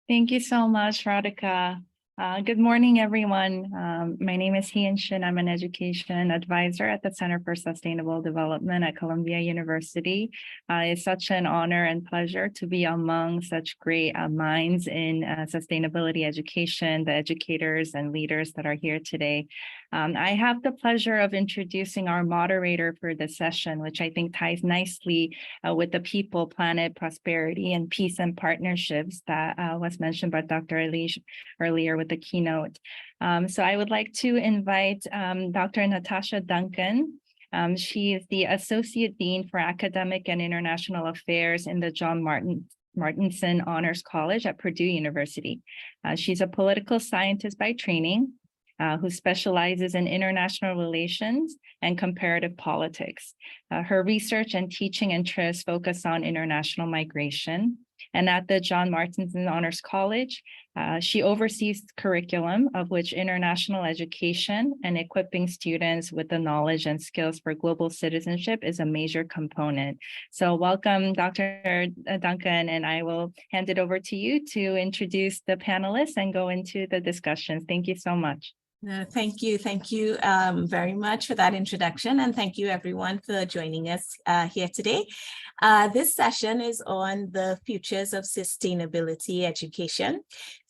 Thank you so much, Radhika. Good morning, everyone. My name is Hien Shin. I'm an education advisor at the Center for Sustainable Development at Columbia University. It's such an honor and pleasure to be among such great minds in sustainability education, the educators and leaders that are here today. I have the pleasure of introducing our moderator for this session, which I think ties nicely with the people, planet, prosperity, and peace and partnerships that was mentioned by Dr. Elish earlier with the keynote. So I would like to invite Dr. Natasha Duncan. She is the Associate Dean for Academic and International Affairs in the John Martinson Honors College at Purdue University. She's a political scientist by training, who specializes in international relations and comparative politics. Her research and teaching interests focus on international migration. And at the John Martinson Honors College, she oversees curriculum of which international education and equipping students with the knowledge and skills for global citizenship is a major component. So welcome, Dr. Duncan, and I will hand it over to you to introduce the panelists and go into the discussions. Thank you so much. Thank you very much for that introduction, and thank you everyone for joining us here today. This session is on the futures of sustainability education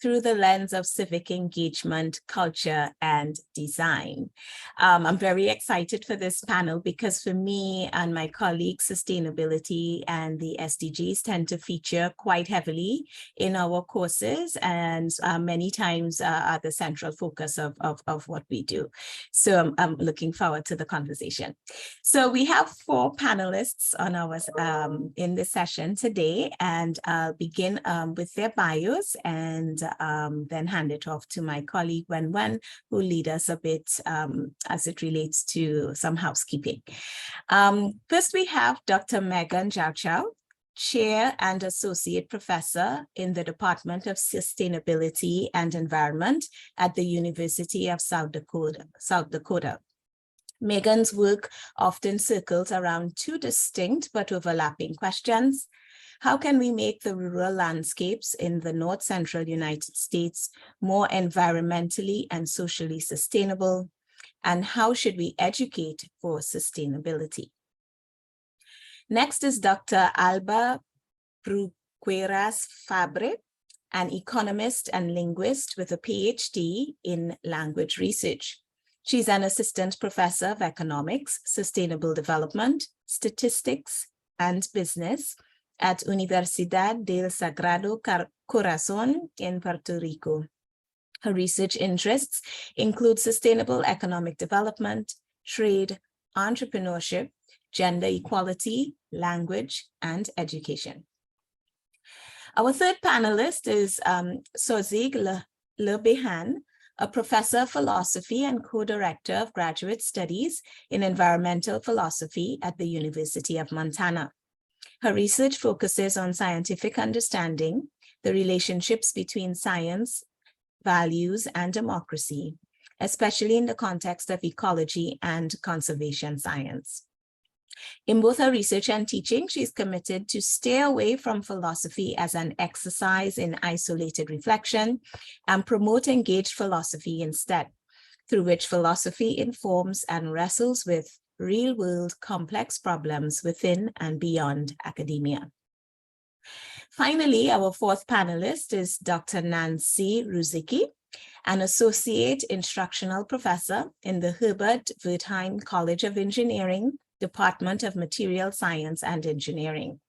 through the lens of civic engagement, culture, and design. I'm very excited for this panel because for me and my colleagues, sustainability and the SDGs tend to feature quite heavily in our courses and many times are the central focus of what we do. So I'm looking forward to the conversation. So we have 4 panelists on our in this session today, and I'll begin with their bios and then hand it off to my colleague Wen-wen, who will lead us a bit as it relates to some housekeeping. First, we have Dr. Meghann Jarchow, Chair and Associate Professor in the Department of Sustainability and Environment at the University of South Dakota. Meghann's work often circles around 2 distinct but overlapping questions. How can we make the rural landscapes in the North Central United States more environmentally and socially sustainable? And how should we educate for sustainability? Next is Dr. Alba Brugueras-Fabre, an economist and linguist with a PhD in language research. She's an assistant professor of economics, sustainable development, statistics, and business at Universidad del Sagrado Corazón in Puerto Rico. Her research interests include sustainable economic development, trade, entrepreneurship, gender equality, language, and education. Our third panelist is Soazig Bihan, a professor of philosophy and co-director of graduate studies in environmental philosophy at the University of Montana. Her research focuses on scientific understanding, the relationships between science, values, and democracy, especially in the context of ecology and conservation science. In both her research and teaching, she's committed to stay away from philosophy as an exercise in isolated reflection and promote engaged philosophy instead, through which philosophy informs and wrestles with real-world complex problems within and beyond academia. Finally, our 4th panelist is Dr. Nancy Ruzycki, an associate instructional professor in the Herbert Wertheim College of Engineering, Department of Material Science and Engineering.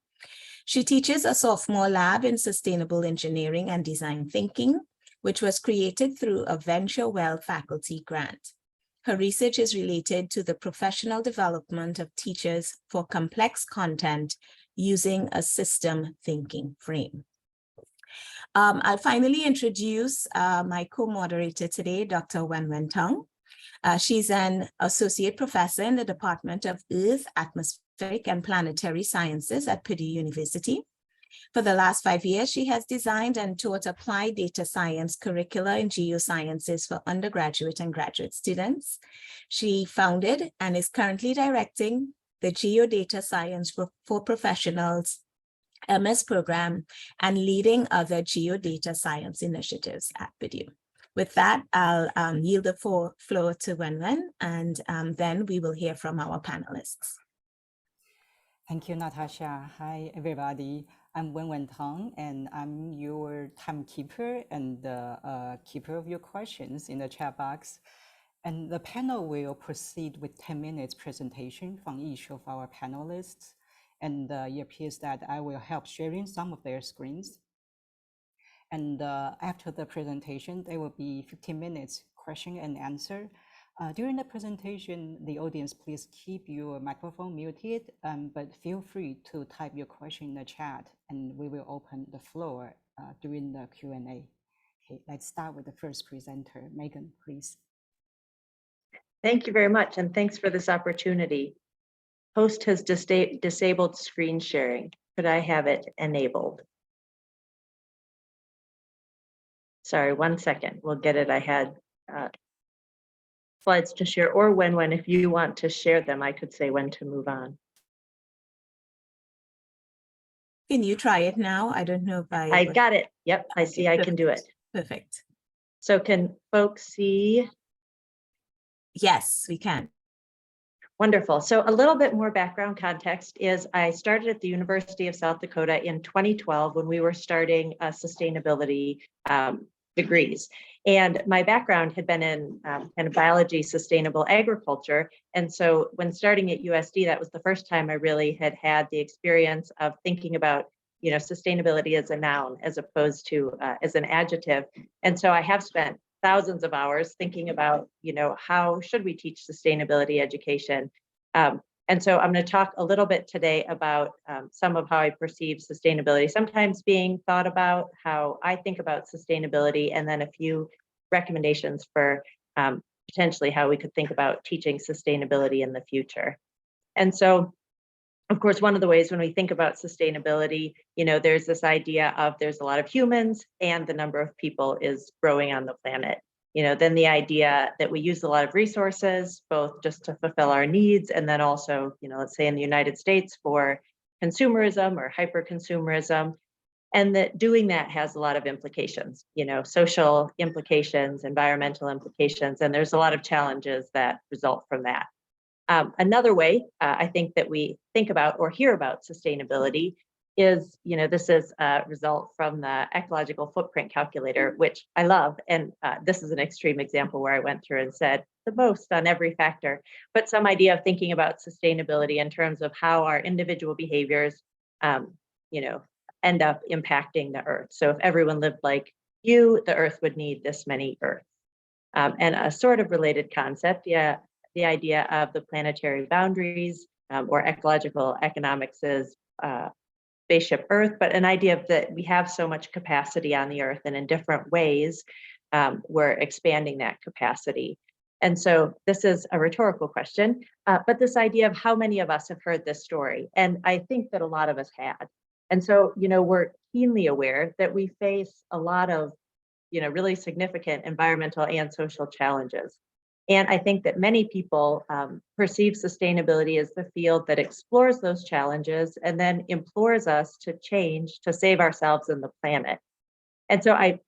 She teaches a sophomore lab in sustainable engineering and design thinking, which was created through a VentureWell faculty grant. Her research is related to the professional development of teachers for complex content using a system thinking frame. I'll finally introduce my co-moderator today, Dr. Wen-wen Tung. She's an associate professor in the Department of Earth, Atmospheric, and Planetary Sciences at Purdue University. For the last 5 years, she has designed and taught applied data science curricula in geosciences for undergraduate and graduate students. She founded and is currently directing the Geodata Science for Professionals MS program, and leading other geodata science initiatives at Purdue. With that, I'll yield the floor to Wen-wen, and then we will hear from our panelists. Thank you, Natasha. Hi, everybody. I'm Wen-wen Tung, and I'm your timekeeper and the keeper of your questions in the chat box. And the panel will proceed with 10 minutes presentation from each of our panelists. And it appears that I will help sharing some of their screens. And after the presentation, there will be 15 minutes question and answer. During the presentation, the audience, please keep your microphone muted, but feel free to type your question in the chat, and we will open the floor during the Q&A. Okay, let's start with the first presenter. Meghann, please. Thank you very much, and thanks for this opportunity. Host has disabled screen sharing. Could I have it enabled? Sorry, 1 second. We'll get it. I had slides to share, or when if you want to share them, I could say when to move on. Can you try it now? I don't know if I got it. Yep, I see. I can do it. Perfect. So can folks see? Yes, we can. Wonderful. So a little bit more background context is I started at the University of South Dakota in 2012 when we were starting sustainability degrees. And my background had been in kind of biology, sustainable agriculture. And so when starting at USD, that was the first time I really had the experience of thinking about, you know, sustainability as a noun as opposed to as an adjective. And so I have spent thousands of hours thinking about, you know, how should we teach sustainability education? And so I'm going to talk a little bit today about some of how I perceive sustainability, sometimes being thought about, how I think about sustainability, and then a few recommendations for potentially how we could think about teaching sustainability in the future. And so, of course, one of the ways when we think about sustainability, you know, there's this idea of there's a lot of humans and the number of people is growing on the planet. You know, then the idea that we use a lot of resources, both just to fulfill our needs, and then also, you know, let's say in the United States for consumerism or hyper-consumerism, and that doing that has a lot of implications, you know, social implications, environmental implications, and there's a lot of challenges that result from that. Another way I think that we think about or hear about sustainability is, you know, this is a result from the ecological footprint calculator, which I love. And this is an extreme example where I went through and said the most on every factor, but some idea of thinking about sustainability in terms of how our individual behaviors, you know, end up impacting the earth. So if everyone lived like you, the earth would need this many Earths. And a sort of related concept, yeah, the idea of the planetary boundaries or ecological economics is spaceship Earth, but an idea of that we have so much capacity on the Earth, and in different ways, we're expanding that capacity. And so this is a rhetorical question, but this idea of how many of us have heard this story, and I think that a lot of us had. And so, you know, we're keenly aware that we face a lot of, you know, really significant environmental and social challenges. And I think that many people perceive sustainability as the field that explores those challenges and then implores us to change to save ourselves and the planet. And so I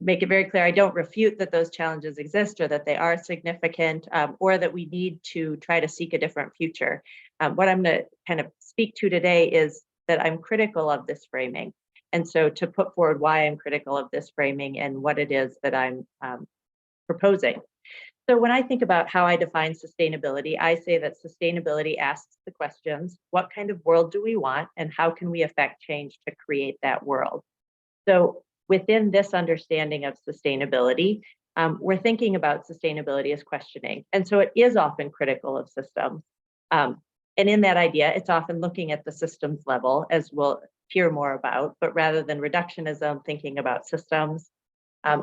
make it very clear, I don't refute that those challenges exist or that they are significant or that we need to try to seek a different future. What I'm going to kind of speak to today is that I'm critical of this framing. And so to put forward why I'm critical of this framing and what it is that I'm proposing. So when I think about how I define sustainability, I say that sustainability asks the questions, what kind of world do we want and how can we affect change to create that world? So within this understanding of sustainability, we're thinking about sustainability as questioning. And so it is often critical of systems. And in that idea, it's often looking at the systems level, as we'll hear more about, but rather than reductionism, thinking about systems.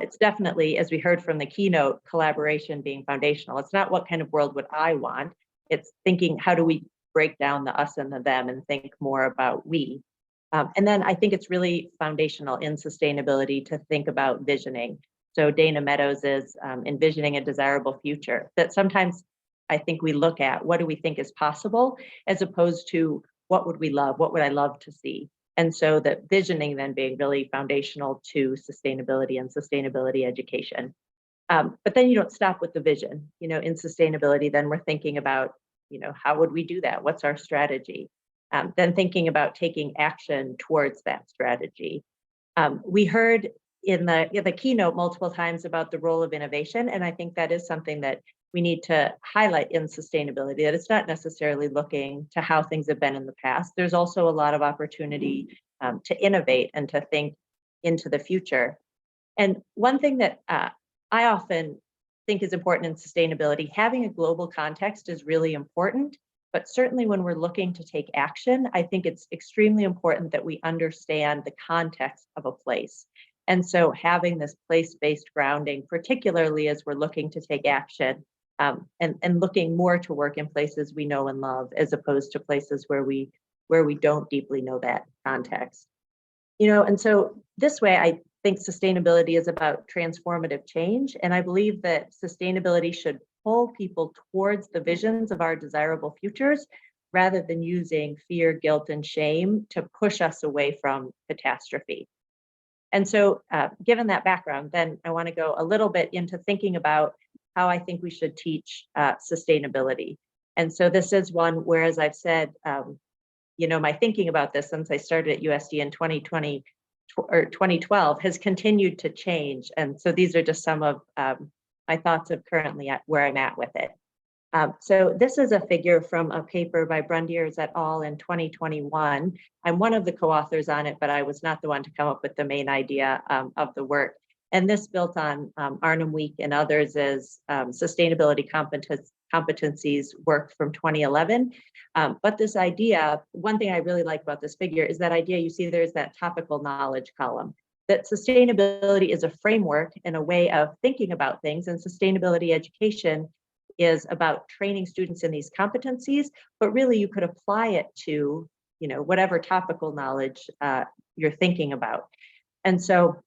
It's definitely, as we heard from the keynote, collaboration being foundational. It's not what kind of world would I want. It's thinking, how do we break down the us and the them and think more about we? And then I think it's really foundational in sustainability to think about visioning. So Dana Meadows is envisioning a desirable future that sometimes I think we look at what do we think is possible as opposed to what would we love? What would I love to see? And so the visioning then being really foundational to sustainability and sustainability education. But then you don't stop with the vision, in sustainability, then we're thinking about, how would we do that? What's our strategy? Then thinking about taking action towards that strategy. We heard in the keynote multiple times about the role of innovation, and I think that is something that we need to highlight in sustainability, that it's not necessarily looking to how things have been in the past. There's also a lot of opportunity to innovate and to think into the future. And one thing that I often think is important in sustainability, having a global context is really important, but certainly when we're looking to take action, I think it's extremely important that we understand the context of a place. And so having this place-based grounding, particularly as we're looking to take action, and looking more to work in places we know and love, as opposed to places where we don't deeply know that context. And so this way, I think sustainability is about transformative change. And I believe that sustainability should pull people towards the visions of our desirable futures, rather than using fear, guilt, and shame to push us away from catastrophe. And so given that background, then I want to go a little bit into thinking about how I think we should teach sustainability. And so this is one where, as I've said, my thinking about this since I started at USD in 2020 or 2012 has continued to change. And so these are just some of my thoughts of currently where I'm at with it. So this is a figure from a paper by Brugueras et al. In 2021. I'm one of the co-authors on it, but I was not the one to come up with the main idea of the work. And this built on Arnhem Week and others as sustainability competencies work from 2011. But this idea, one thing I really like about this figure is that idea, you see there's that topical knowledge column, that sustainability is a framework and a way of thinking about things, and sustainability education is about training students in these competencies, but really you could apply it to, whatever topical knowledge you're thinking about. And so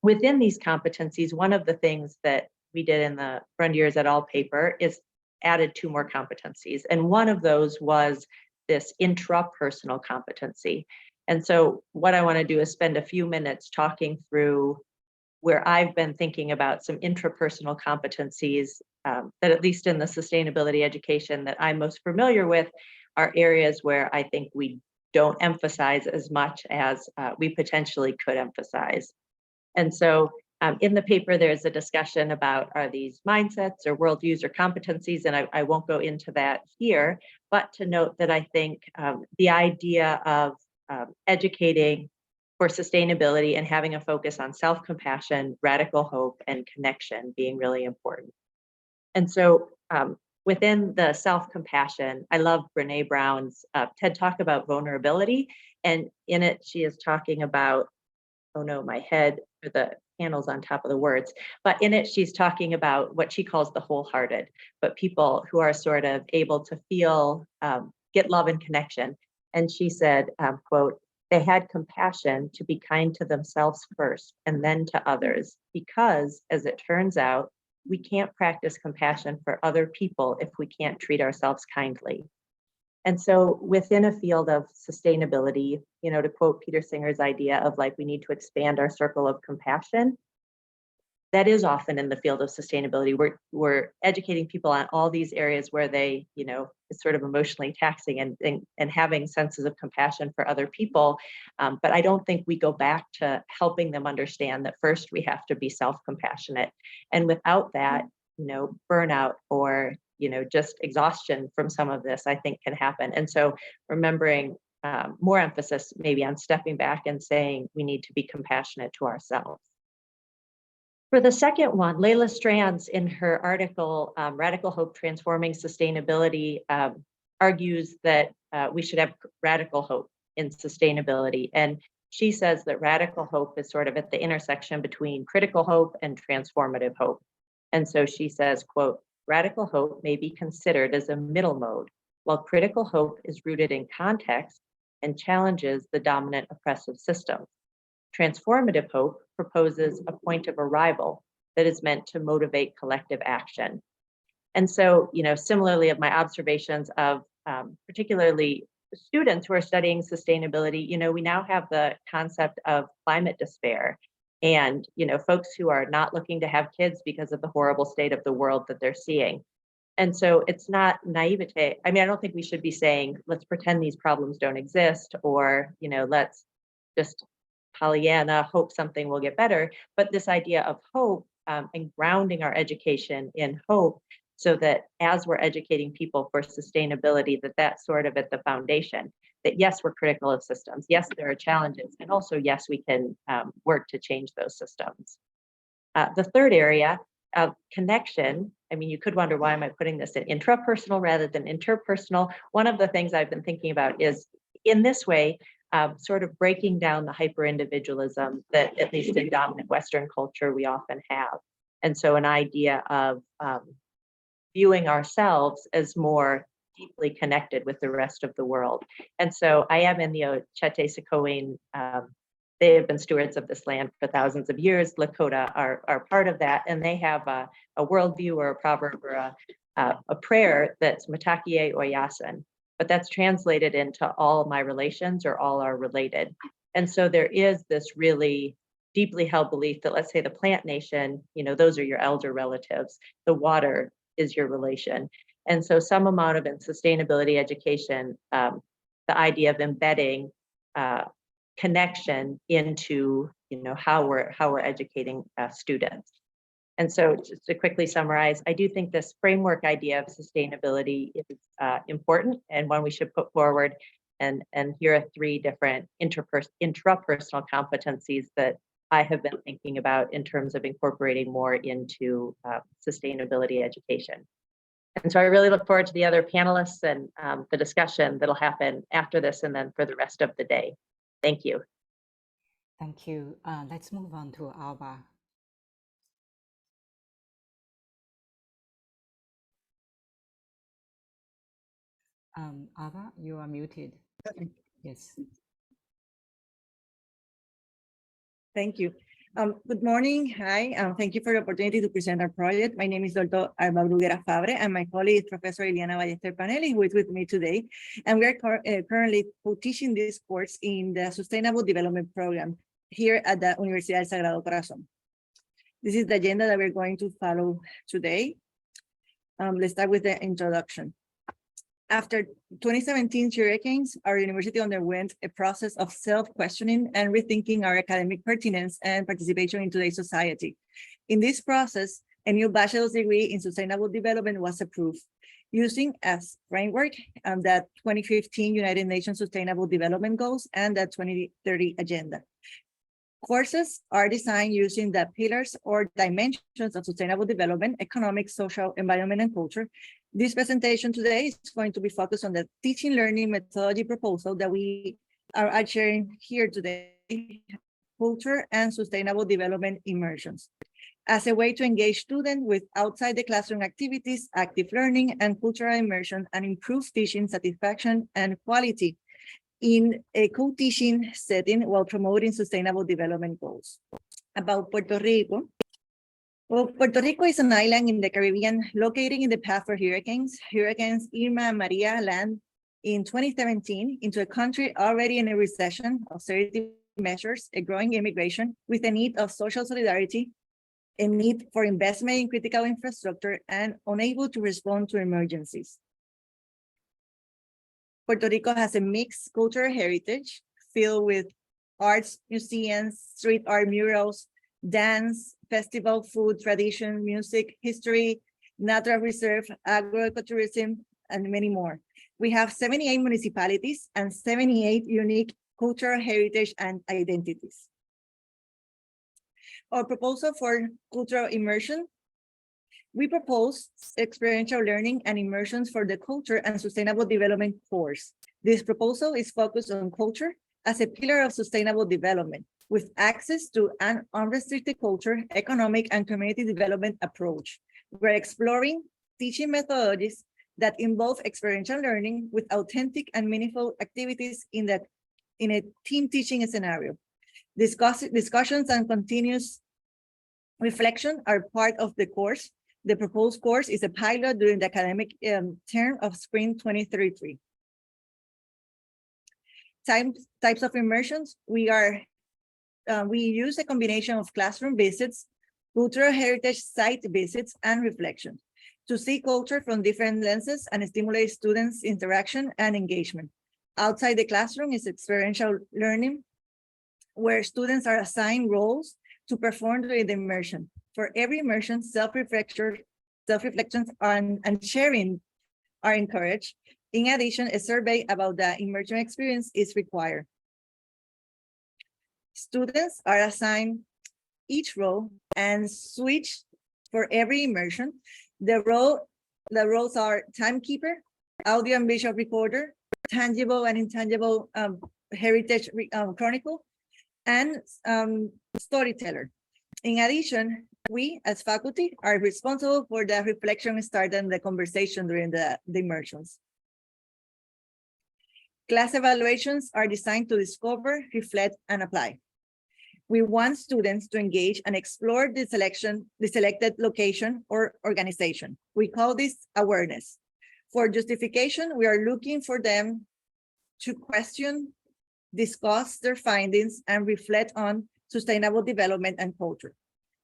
within these competencies, one of the things that we did in the Brugueras et al. Paper is added 2 more competencies. And one of those was this intrapersonal competency. And so what I want to do is spend a few minutes talking through where I've been thinking about some intrapersonal competencies that, at least in the sustainability education that I'm most familiar with, are areas where I think we don't emphasize as much as we potentially could emphasize. And so in the paper, there's a discussion about, are these mindsets or worldviews or competencies? And I won't go into that here, but to note that I think the idea of educating for sustainability and having a focus on self-compassion, radical hope, and connection being really important. And so within the self-compassion, I love Brene Brown's TED Talk about vulnerability. And in it, she is talking about, oh no, my head, or the panels on top of the words, but in it, she's talking about what she calls the wholehearted, but people who are sort of able to feel, get love and connection. And she said, quote, "They had compassion to be kind to themselves first and then to others, because, as it turns out, we can't practice compassion for other people if we can't treat ourselves kindly." And so within a field of sustainability, to quote Peter Singer's idea of like, we need to expand our circle of compassion, that is often in the field of sustainability. We're educating people on all these areas where they, it's sort of emotionally taxing and having senses of compassion for other people. But I don't think we go back to helping them understand that first we have to be self-compassionate. And without that, burnout or, just exhaustion from some of this, I think can happen. And so remembering more emphasis maybe on stepping back and saying we need to be compassionate to ourselves. For the second one, Layla Strands, in her article, Radical Hope Transforming Sustainability, argues that we should have radical hope in sustainability. And she says that radical hope is sort of at the intersection between critical hope and transformative hope. And so she says, quote, "Radical hope may be considered as a middle mode, while critical hope is rooted in context and challenges the dominant oppressive system. Transformative hope proposes a point of arrival that is meant to motivate collective action." And so, similarly, of my observations of particularly students who are studying sustainability, we now have the concept of climate despair. And, folks who are not looking to have kids because of the horrible state of the world that they're seeing. And so it's not naivete. I mean, I don't think we should be saying, let's pretend these problems don't exist, or, let's just Pollyanna, hope something will get better. But this idea of hope and grounding our education in hope, so that as we're educating people for sustainability, that's sort of at the foundation. That yes, we're critical of systems. Yes, there are challenges. And also, yes, we can work to change those systems. The third area of connection, I mean, you could wonder, why am I putting this in intrapersonal rather than interpersonal? One of the things I've been thinking about is, in this way, sort of breaking down the hyper-individualism that, at least in dominant Western culture, we often have. And so an idea of viewing ourselves as more deeply connected with the rest of the world. And so I am in the Ochete-Sakowin. They have been stewards of this land for thousands of years. Lakota are part of that, and they have a worldview or a proverb or a prayer that's Matakie Oyasin, but that's translated into all my relations or all are related. And so there is this really deeply held belief that, let's say, the plant nation, those are your elder relatives. The water is your relation. And so some amount of sustainability education, the idea of embedding connection into how we're educating students. And so just to quickly summarize, I do think this framework idea of sustainability is important and one we should put forward. And here are 3 different intrapersonal competencies that I have been thinking about in terms of incorporating more into sustainability education. And so I really look forward to the other panelists and the discussion that'll happen after this and then for the rest of the day. Thank you. Thank you. Let's move on to Alba. Alba, you are muted. Yes. Thank you. Good morning. Hi. Thank you for the opportunity to present our project. My name is Dr. Alba Brugueras-Fabre, and my colleague is Professor Iliana Ballester-Panelli, who is with me today. And we are currently co-teaching this course in the Sustainable Development Program here at the Universidad del Sagrado Corazón. This is the agenda that we're going to follow today. Let's start with the introduction. After 2017 hurricanes, our university underwent a process of self-questioning and rethinking our academic pertinence and participation in today's society. In this process, a new bachelor's degree in sustainable development was approved, using as framework the 2015 United Nations Sustainable Development Goals and the 2030 Agenda. Courses are designed using the pillars or dimensions of sustainable development: economic, social, environment, and culture. This presentation today is going to be focused on the teaching learning methodology proposal that we are sharing here today: culture and sustainable development immersions, as a way to engage students with outside the classroom activities, active learning, and cultural immersion, and improve teaching satisfaction and quality in a co-teaching setting while promoting sustainable development goals. About Puerto Rico. Well, Puerto Rico is an island in the Caribbean located in the path for hurricanes. Hurricanes Irma and Maria land in 2017 into a country already in a recession, austerity measures, a growing immigration with a need of social solidarity, a need for investment in critical infrastructure, and unable to respond to emergencies. Puerto Rico has a mixed cultural heritage filled with arts, museums, street art, murals, dance, festival, food, tradition, music, history, natural reserve, agroecotourism, and many more. We have 78 municipalities and 78 unique cultural heritage and identities. Our proposal for cultural immersion. We propose experiential learning and immersions for the culture and sustainable development course. This proposal is focused on culture as a pillar of sustainable development, with access to an unrestricted culture, economic, and community development approach. We're exploring teaching methodologies that involve experiential learning with authentic and meaningful activities in a team teaching scenario. Discussions and continuous reflection are part of the course. The proposed course is a pilot during the academic term of spring 2033. types of immersions, we use a combination of classroom visits, cultural heritage site visits, and reflections to see culture from different lenses and stimulate students' interaction and engagement. Outside the classroom is experiential learning, where students are assigned roles to perform during the immersion. For every immersion, self-reflections and sharing are encouraged. In addition, a survey about the immersion experience is required. Students are assigned each role and switch for every immersion. The roles are timekeeper, audio and visual recorder, tangible and intangible heritage chronicle, and storyteller. In addition, we as faculty are responsible for the reflection start and the conversation during the immersions. Class evaluations are designed to discover, reflect, and apply. We want students to engage and explore the selected location or organization. We call this awareness. For justification, we are looking for them to question, discuss their findings, and reflect on sustainable development and culture.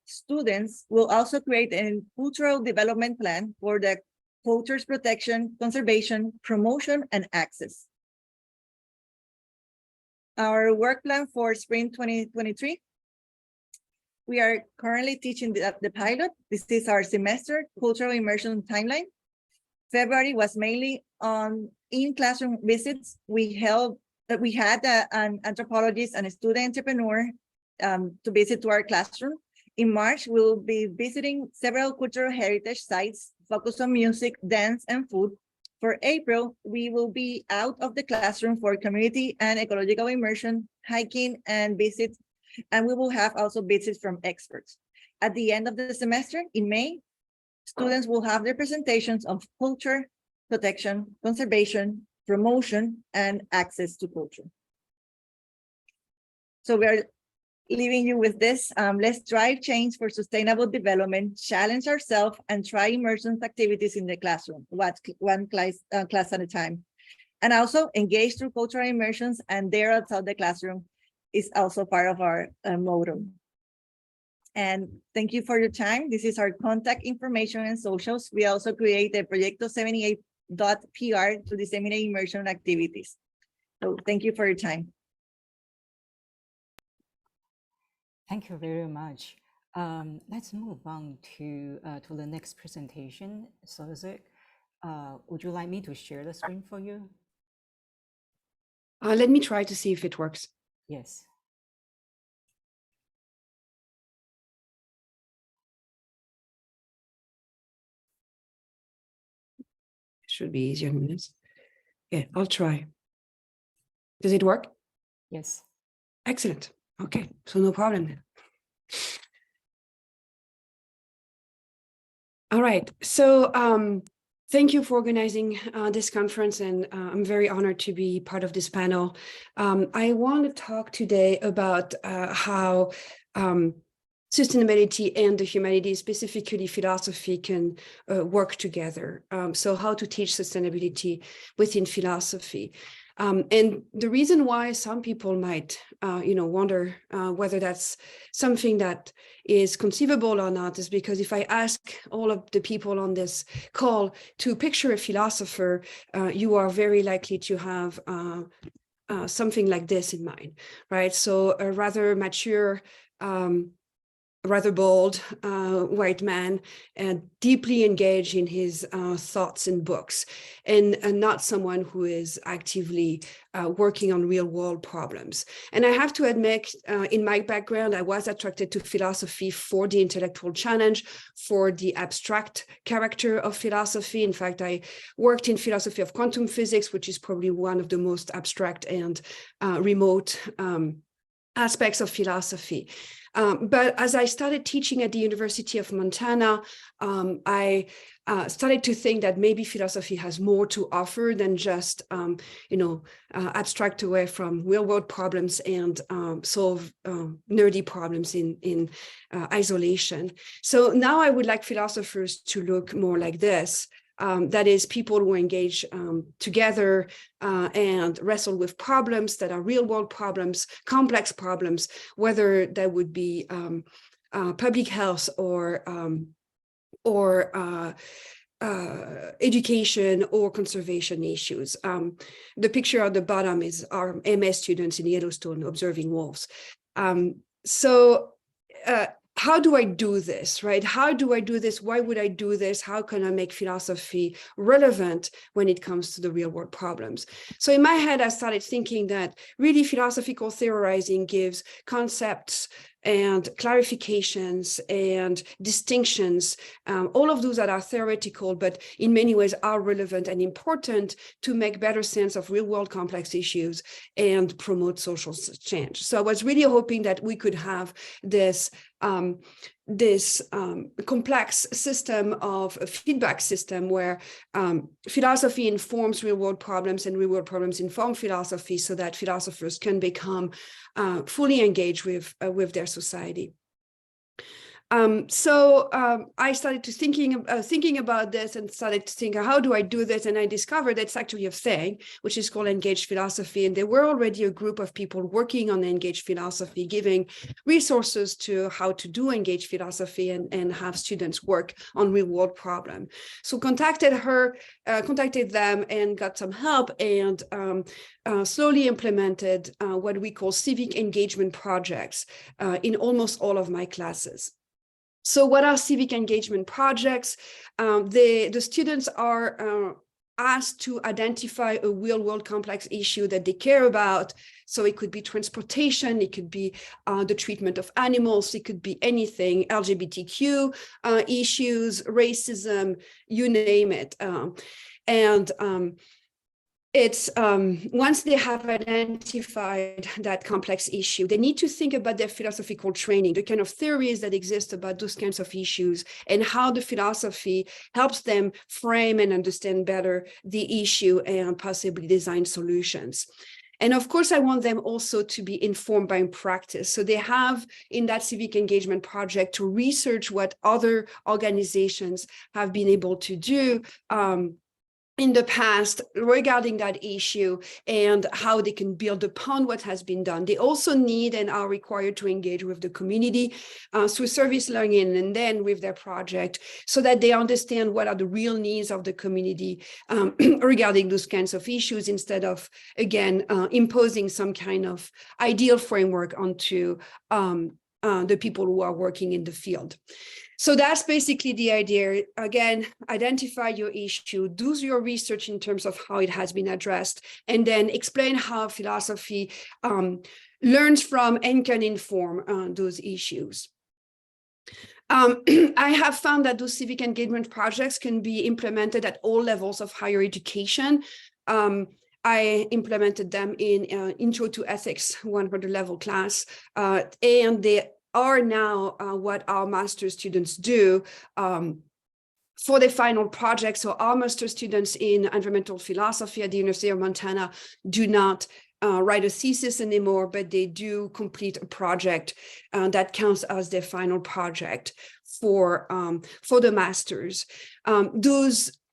Students will also create a cultural development plan for the culture's protection, conservation, promotion, and access. Our work plan for spring 2023. We are currently teaching the pilot. This is our semester cultural immersion timeline. February was mainly on in-classroom visits. We had an anthropologist and a student entrepreneur to visit to our classroom. In March, we'll be visiting several cultural heritage sites focused on music, dance, and food. For April, we will be out of the classroom for community and ecological immersion, hiking, and visits, and we will have also visits from experts. At the end of the semester, in May, students will have their presentations of culture, protection, conservation, promotion, and access to culture. So we are leaving you with this. Let's drive change for sustainable development, challenge ourselves, and try immersion activities in the classroom, one class at a time. And also engage through cultural immersions, and there outside the classroom is also part of our motto. And thank you for your time. This is our contact information and socials. We also create a Proyecto78.pr to disseminate immersion activities. So thank you for your time. Thank you very much. Let's move on to the next presentation. Soazig, would you like me to share the screen for you? Let me try to see if it works. Yes. Should be easier than this. Yeah, I'll try. Does it work? Yes. Excellent. Okay, so no problem then. All right, so thank you for organizing this conference, and I'm very honored to be part of this panel. I want to talk today about how sustainability and the humanities, specifically philosophy, can work together. So how to teach sustainability within philosophy. And the reason why some people might, wonder whether that's something that is conceivable or not is because if I ask all of the people on this call to picture a philosopher, you are very likely to have something like this in mind, right? So a rather mature, rather bold white man, and deeply engaged in his thoughts and books, and not someone who is actively working on real world problems. And I have to admit, in my background, I was attracted to philosophy for the intellectual challenge, for the abstract character of philosophy. In fact, I worked in philosophy of quantum physics, which is probably one of the most abstract and remote aspects of philosophy. But as I started teaching at the University of Montana, I started to think that maybe philosophy has more to offer than just, abstract away from real world problems and solve nerdy problems in isolation. So now I would like philosophers to look more like this. that is people who engage together and wrestle with problems that are real world problems, complex problems, whether that would be public health or education or conservation issues. The picture at the bottom is our MS students in Yellowstone observing wolves. How do I do this, right? How do I do this? Why would I do this? How can I make philosophy relevant when it comes to the real world problems? So in my head, I started thinking that really philosophical theorizing gives concepts and clarifications and distinctions, all of those that are theoretical, but in many ways are relevant and important to make better sense of real world complex issues and promote social change. So I was really hoping that we could have this complex system of a feedback system where philosophy informs real world problems and real world problems inform philosophy, so that philosophers can become fully engaged with their society. I started to thinking about this and started to think, how do I do this? And I discovered it's actually a thing, which is called engaged philosophy. And there were already a group of people working on engaged philosophy, giving resources to how to do engaged philosophy and have students work on real world problem. So contacted them and got some help and slowly implemented what we call civic engagement projects in almost all of my classes. So what are civic engagement projects? The students are asked to identify a real-world complex issue that they care about. So it could be transportation, it could be the treatment of animals, it could be anything, LGBTQ issues, racism, you name it. It's once they have identified that complex issue, they need to think about their philosophical training, the kind of theories that exist about those kinds of issues, and how the philosophy helps them frame and understand better the issue and possibly design solutions. And of course, I want them also to be informed by practice. So they have in that civic engagement project to research what other organizations have been able to do in the past regarding that issue and how they can build upon what has been done. They also need and are required to engage with the community through service learning and then with their project, so that they understand what are the real needs of the community regarding those kinds of issues, instead of, again, imposing some kind of ideal framework onto the people who are working in the field. So that's basically the idea. Again, identify your issue, do your research in terms of how it has been addressed, and then explain how philosophy learns from and can inform those issues. I have found that those civic engagement projects can be implemented at all levels of higher education. I implemented them in Intro to Ethics 100 level class, and they are now what our master students do for the final project. So our master students in environmental philosophy at the University of Montana do not write a thesis anymore, but they do complete a project that counts as their final project for the masters.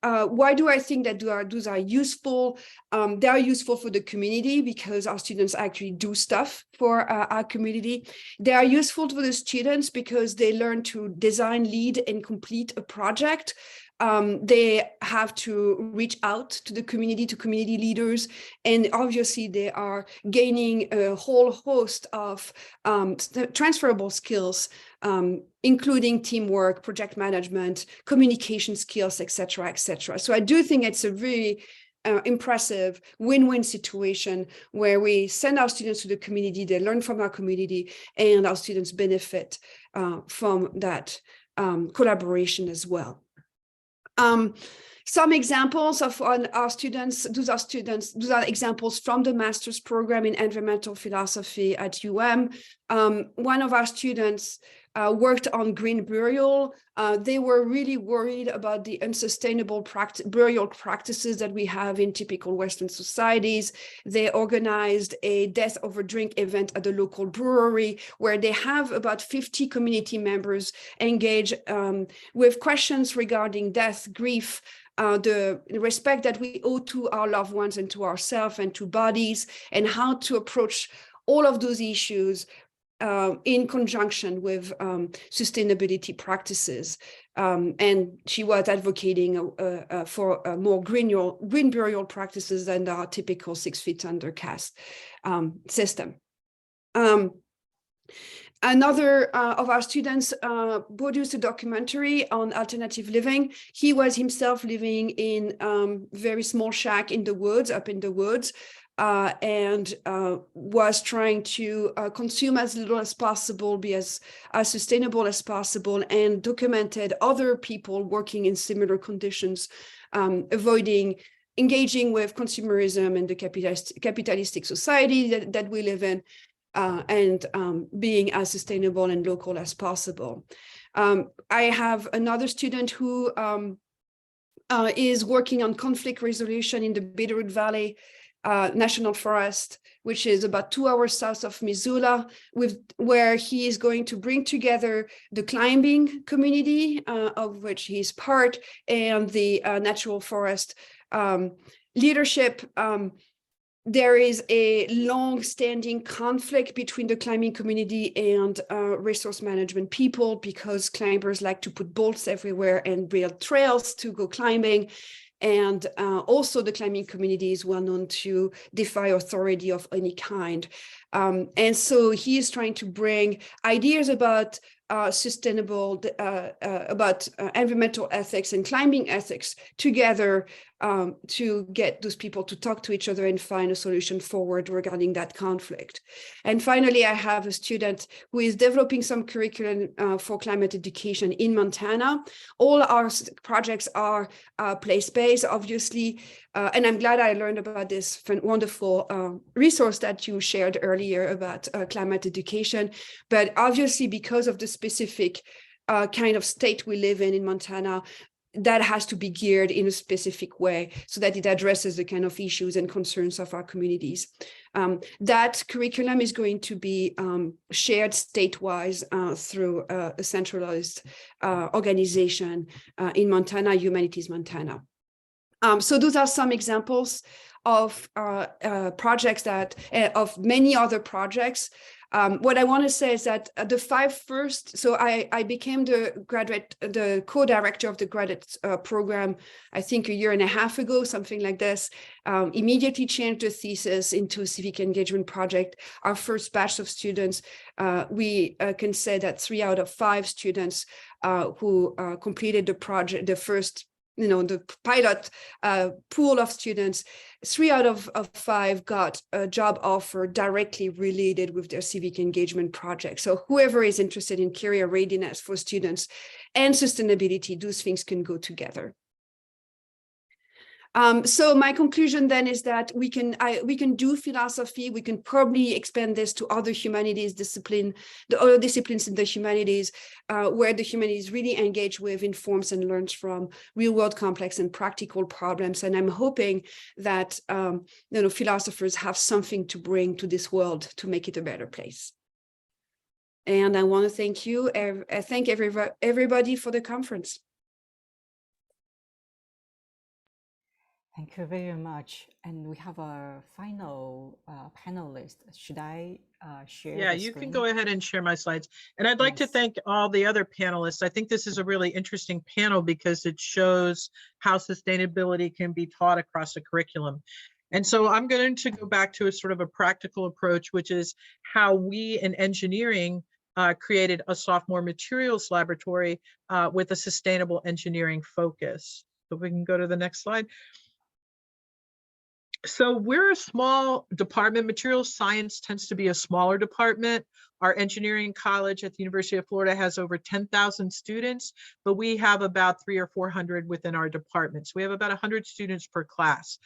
Why do I think that those are useful? They are useful for the community because our students actually do stuff for our community. They are useful for the students because they learn to design, lead, and complete a project. They have to reach out to the community, to community leaders, and obviously they are gaining a whole host of transferable skills, including teamwork, project management, communication skills, et cetera, et cetera. So I do think it's a really impressive win-win situation where we send our students to the community, they learn from our community, and our students benefit from that collaboration as well. Some examples of our students, those are examples from the master's program in environmental philosophy at UM. One of our students worked on green burial. They were really worried about the unsustainable burial practices that we have in typical Western societies. They organized a death over drink event at the local brewery where they have about 50 community members engage with questions regarding death, grief, the respect that we owe to our loved ones and to ourselves and to bodies, and how to approach all of those issues in conjunction with sustainability practices. And she was advocating for more green burial practices than our typical 6 feet under cast system. Another of our students produced a documentary on alternative living. He was himself living in very small shack in the woods, up in the woods, and was trying to consume as little as possible, be as sustainable as possible, and documented other people working in similar conditions, avoiding engaging with consumerism and the capitalistic society that we live in, and being as sustainable and local as possible. I have another student who is working on conflict resolution in the Bitterroot Valley National Forest, which is about 2 hours south of Missoula, where he is going to bring together the climbing community, of which he's part, and the natural forest leadership. There is a long-standing conflict between the climbing community and resource management people, because climbers like to put bolts everywhere and build trails to go climbing. And also the climbing community is well known to defy authority of any kind. And so he is trying to bring ideas about sustainable, about environmental ethics and climbing ethics together to get those people to talk to each other and find a solution forward regarding that conflict. And finally, I have a student who is developing some curriculum for climate education in Montana. All our projects are place-based, obviously, and I'm glad I learned about this wonderful resource that you shared earlier about climate education. But obviously, because of the specific kind of state we live in Montana, that has to be geared in a specific way so that it addresses the kind of issues and concerns of our communities. That curriculum is going to be shared statewide through a centralized organization in Montana, Humanities Montana. So those are some examples of projects that, of many other projects. What I want to say is that the 5 first, so I became the co-director of the graduate program, I think 1.5 years ago, something like this, immediately changed the thesis into a civic engagement project. Our first batch of students, we can say that 3 out of 5 students who completed the project, the first, the pilot pool of students, 3 out of 5 got a job offer directly related with their civic engagement project. So whoever is interested in career readiness for students and sustainability, those things can go together. So my conclusion then is that we can do philosophy. We can probably expand this to other humanities discipline, the other disciplines in the humanities, where the humanities really engage with, informs, and learns from real world complex and practical problems. And I'm hoping that philosophers have something to bring to this world to make it a better place. And I want to thank you. I thank everybody for the conference. Thank you very much. And we have our final panelist. Should I share? Yeah, you can go ahead and share my slides. And I'd like to thank all the other panelists. I think this is a really interesting panel because it shows how sustainability can be taught across the curriculum. And so I'm going to go back to a sort of a practical approach, which is how we in engineering created a sophomore materials laboratory with a sustainable engineering focus. So we can go to the next slide. So we're a small department. Materials science tends to be a smaller department. Our engineering college at the University of Florida has over 10,000 students, but we have about 300 or 400 within our department. So we have about 100 students per class.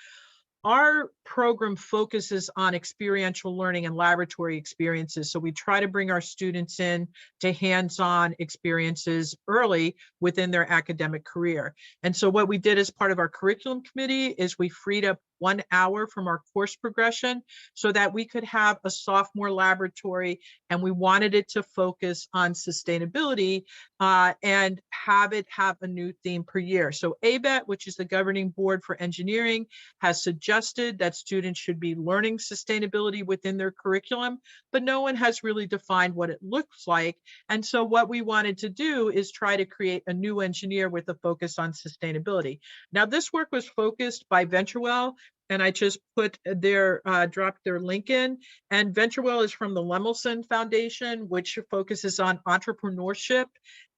Our program focuses on experiential learning and laboratory experiences. So we try to bring our students in to hands-on experiences early within their academic career. And so what we did as part of our curriculum committee is we freed up 1 hour from our course progression so that we could have a sophomore laboratory, and we wanted it to focus on sustainability and have it have a new theme per year. So ABET, which is the governing board for engineering, has suggested that students should be learning sustainability within their curriculum, but no one has really defined what it looks like. And so what we wanted to do is try to create a new engineer with a focus on sustainability. Now, this work was focused by VentureWell, and I just put their, dropped their link in. And VentureWell is from the Lemelson Foundation, which focuses on entrepreneurship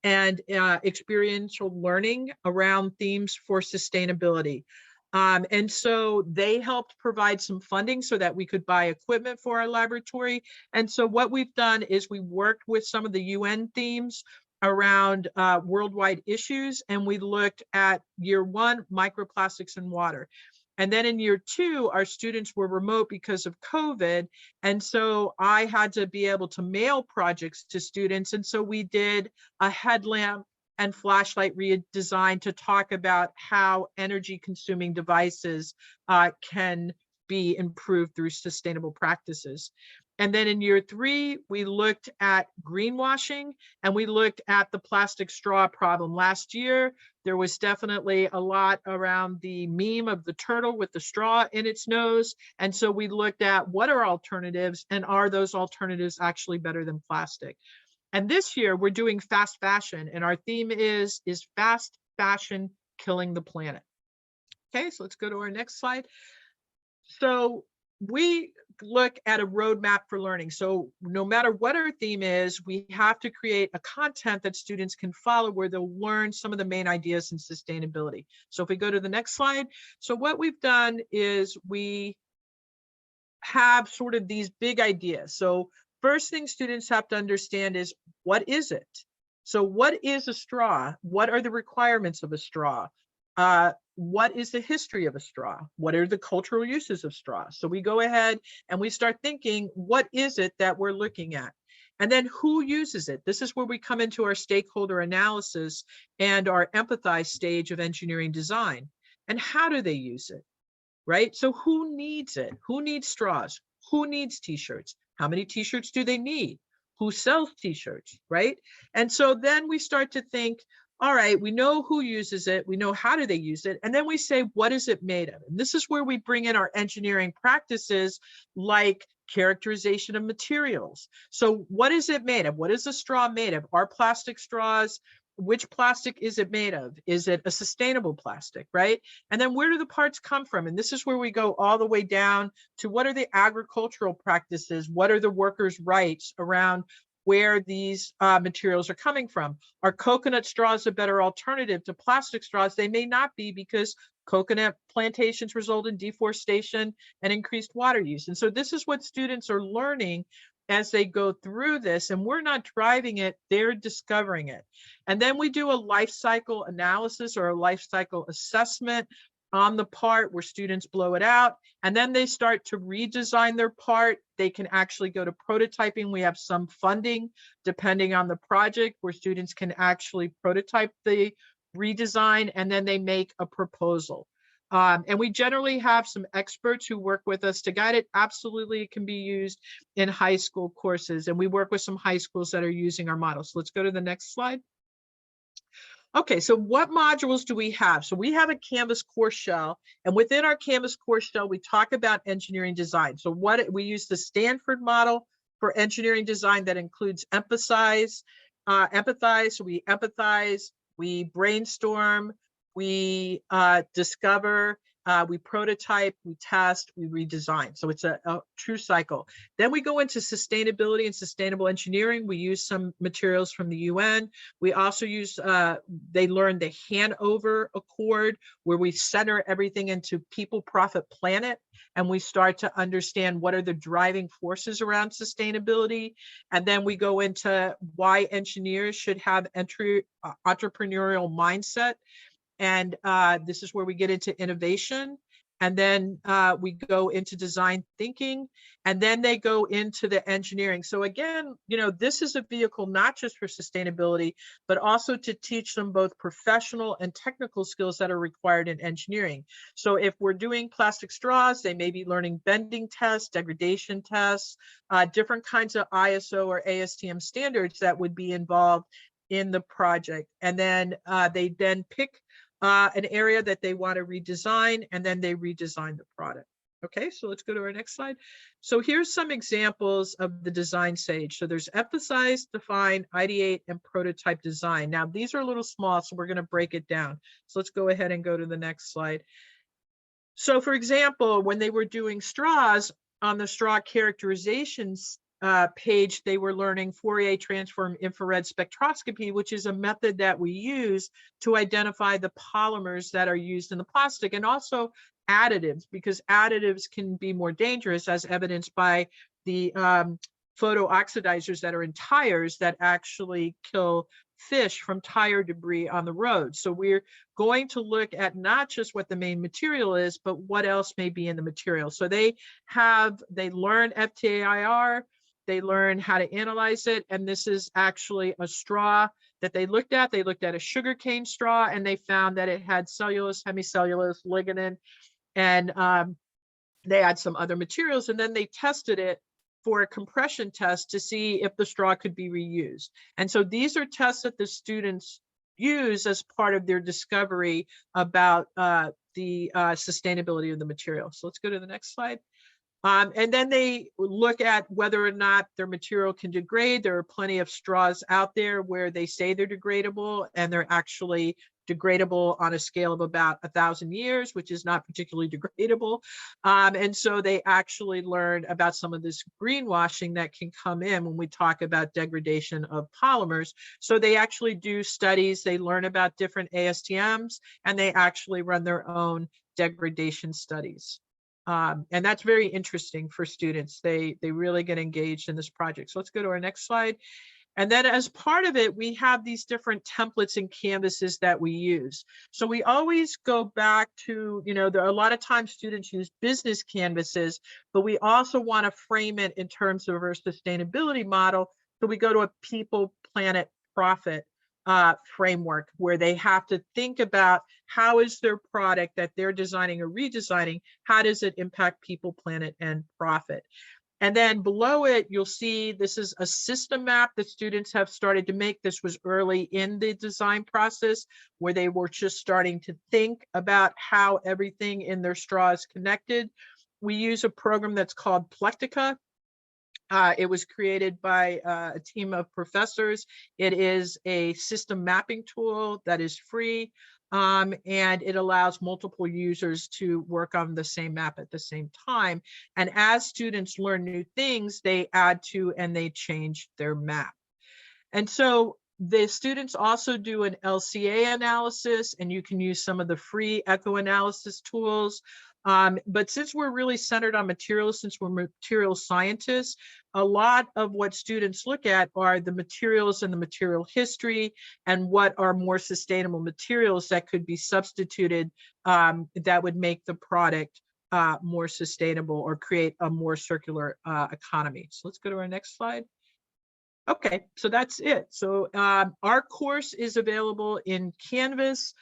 and experiential learning around themes for sustainability. And so they helped provide some funding so that we could buy equipment for our laboratory. And so what we've done is we worked with some of the UN themes around worldwide issues, and we looked at year 1, microplastics in water. And then in year 2, our students were remote because of COVID. And so I had to be able to mail projects to students. And so we did a headlamp and flashlight redesign to talk about how energy consuming devices can be improved through sustainable practices. And then in year 3, we looked at greenwashing, and we looked at the plastic straw problem. Last year, there was definitely a lot around the meme of the turtle with the straw in its nose. And so we looked at what are alternatives, and are those alternatives actually better than plastic? And this year we're doing fast fashion, and our theme is fast fashion killing the planet? Okay, so let's go to our next slide. So we look at a roadmap for learning. So no matter what our theme is, we have to create a content that students can follow where they'll learn some of the main ideas in sustainability. So if we go to the next slide. So what we've done is we have sort of these big ideas. So first thing students have to understand is, what is it? So what is a straw? What are the requirements of a straw? What is the history of a straw? What are the cultural uses of straw? So we go ahead and we start thinking, what is it that we're looking at? And then who uses it? This is where we come into our stakeholder analysis and our empathize stage of engineering design. And how do they use it, right? So who needs it? Who needs straws? Who needs t-shirts? How many t-shirts do they need? Who sells t-shirts, right? And so then we start to think, all right, we know who uses it, we know how do they use it, and then we say, what is it made of? And this is where we bring in our engineering practices like characterization of materials. So what is it made of? What is a straw made of? Are plastic straws? Which plastic is it made of? Is it a sustainable plastic, right? And then where do the parts come from? And this is where we go all the way down to what are the agricultural practices? What are the workers' rights around where these materials are coming from? Are coconut straws a better alternative to plastic straws? They may not be, because coconut plantations result in deforestation and increased water use. And so this is what students are learning as they go through this, and we're not driving it, they're discovering it. And then we do a life cycle analysis or a life cycle assessment on the part where students blow it out, and then they start to redesign their part. They can actually go to prototyping. We have some funding depending on the project where students can actually prototype the redesign, and then they make a proposal. And we generally have some experts who work with us to guide it. Absolutely, it can be used in high school courses, and we work with some high schools that are using our models. So let's go to the next slide. Okay, so what modules do we have? So we have a Canvas course shell, and within our Canvas course shell, we talk about engineering design. So what we use the Stanford model for engineering design that includes empathize. So we empathize, we brainstorm, we discover, we prototype, we test, we redesign. So it's a true cycle. Then we go into sustainability and sustainable engineering. We use some materials from the UN. We also use, they learned the Hanover Accord, where we center everything into people, profit, planet. And we start to understand what are the driving forces around sustainability. And then we go into why engineers should have entrepreneurial mindset. And this is where we get into innovation. and then we go into design thinking, and then they go into the engineering. So again, you know, this is a vehicle not just for sustainability, but also to teach them both professional and technical skills that are required in engineering. So if we're doing plastic straws, they may be learning bending tests, degradation tests, different kinds of ISO or ASTM standards that would be involved in the project. And then they then pick an area that they want to redesign, and then they redesign the product. Okay, so let's go to our next slide. So here's some examples of the design stage. So there's emphasize, define, ideate, and prototype design. Now these are a little small, so we're going to break it down. So let's go ahead and go to the next slide. So for example, when they were doing straws, on the straw characterizations page, they were learning Fourier transform infrared spectroscopy, which is a method that we use to identify the polymers that are used in the plastic, and also additives, because additives can be more dangerous, as evidenced by the photo oxidizers that are in tires that actually kill fish from tire debris on the road. So we're going to look at not just what the main material is, but what else may be in the material. So they learn FTIR, they learn how to analyze it. And this is actually a straw that they looked at. They looked at a sugarcane straw, and they found that it had cellulose, hemicellulose, lignin, and they had some other materials. And then they tested it for a compression test to see if the straw could be reused. And so these are tests that the students use as part of their discovery about the sustainability of the material. So let's go to the next slide. And then they look at whether or not their material can degrade. There are plenty of straws out there where they say they're degradable, and they're actually degradable on a scale of about 1,000 years, which is not particularly degradable. And so they actually learn about some of this greenwashing that can come in when we talk about degradation of polymers. So they actually do studies, they learn about different ASTMs, and they actually run their own degradation studies. And that's very interesting for students. They really get engaged in this project. So let's go to our next slide. And then as part of it, we have these different templates and canvases that we use. So we always go back to, you know, there are a lot of times students use business canvases, but we also want to frame it in terms of our sustainability model. So we go to a people, planet, profit framework, where they have to think about how is their product that they're designing or redesigning, how does it impact people, planet, and profit? And then below it, you'll see this is a system map that students have started to make. This was early in the design process, where they were just starting to think about how everything in their straw is connected. We use a program that's called Plectica. It was created by a team of professors. It is a system mapping tool that is free. And it allows multiple users to work on the same map at the same time. And as students learn new things, they add to and they change their map. And so the students also do an LCA analysis, and you can use some of the free echo analysis tools. But since we're really centered on materials, since we're material scientists, a lot of what students look at are the materials and the material history, and what are more sustainable materials that could be substituted that would make the product more sustainable or create a more circular economy. So let's go to our next slide. Okay, so that's it. So our course is available in Canvas.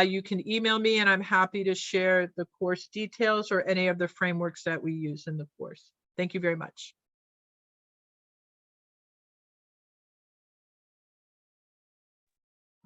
You can email me, and I'm happy to share the course details or any of the frameworks that we use in the course. Thank you very much.